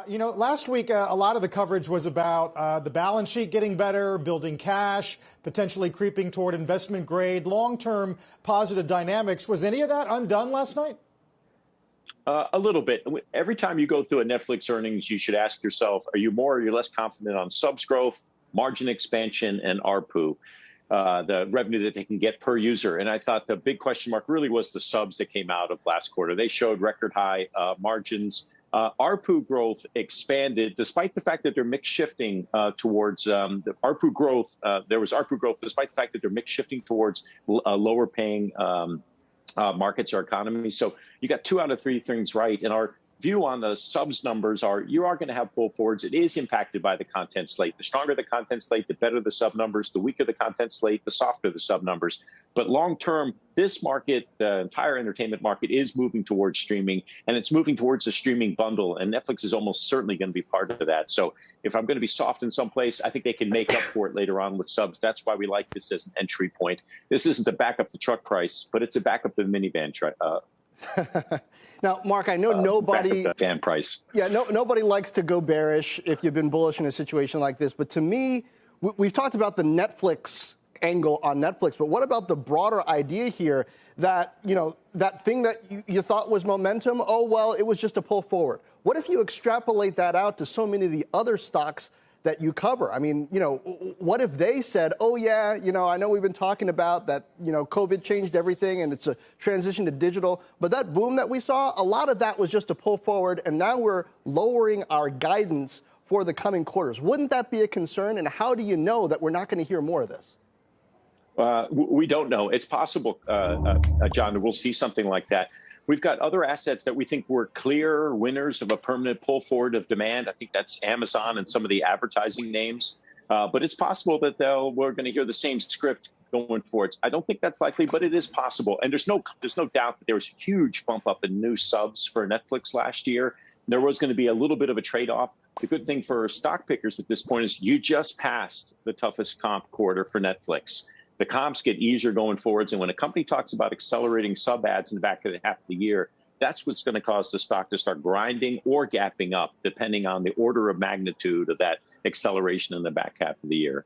Last week, a lot of the coverage was about the balance sheet getting better, building cash, potentially creeping toward investment grade, long-term positive dynamics. Was any of that undone last night? A little bit. Every time you go through a Netflix earnings, you should ask yourself, are you more or you're less confident on subs growth, margin expansion, and ARPU, the revenue that they can get per user? And I thought the big question mark really was the subs that came out of last quarter. They showed record high margins. ARPU growth expanded despite the fact that they're mix shifting towards the ARPU growth. There was ARPU growth despite the fact that they're mix shifting towards lower paying markets or economies. So you got 2 out of 3 things right. And our view on the subs numbers are you are going to have pull forwards. It is impacted by the content slate. The stronger the content slate, the better the sub numbers. The weaker the content slate, the softer the sub numbers. But long term, this market, the entire entertainment market, is moving towards streaming, and it's moving towards a streaming bundle. And Netflix is almost certainly going to be part of that. So if I'm going to be soft in some place, I think they can make up for it later on with subs. That's why we like this as an entry point. This isn't to back up the truck price, but it's a back up the minivan Now, Mark, I know nobody fan price. Yeah, nobody likes to go bearish if you've been bullish in a situation like this. But to me, we've talked about the Netflix angle on Netflix. But what about the broader idea here that, that thing that you thought was momentum? Oh, well, it was just a pull forward. What if you extrapolate that out to so many of the other stocks that you cover? I mean, what if they said, oh, yeah, I know we've been talking about that, COVID changed everything and it's a transition to digital. But that boom that we saw, a lot of that was just a pull forward. And now we're lowering our guidance for the coming quarters. Wouldn't that be a concern? And how do you know that we're not going to hear more of this? We don't know. It's possible, John, that we'll see something like that. We've got other assets that we think were clear winners of a permanent pull forward of demand. I think that's Amazon and some of the advertising names. But it's possible that we're going to hear the same script going forward. I don't think that's likely, but it is possible. And there's no doubt that there was a huge bump up in new subs for Netflix last year. There was going to be a little bit of a trade-off. The good thing for stock pickers at this point is you just passed the toughest comp quarter for Netflix. The comps get easier going forwards. And when a company talks about accelerating sub ads in the back of the half of the year, that's what's going to cause the stock to start grinding or gapping up, depending on the order of magnitude of that acceleration in the back half of the year.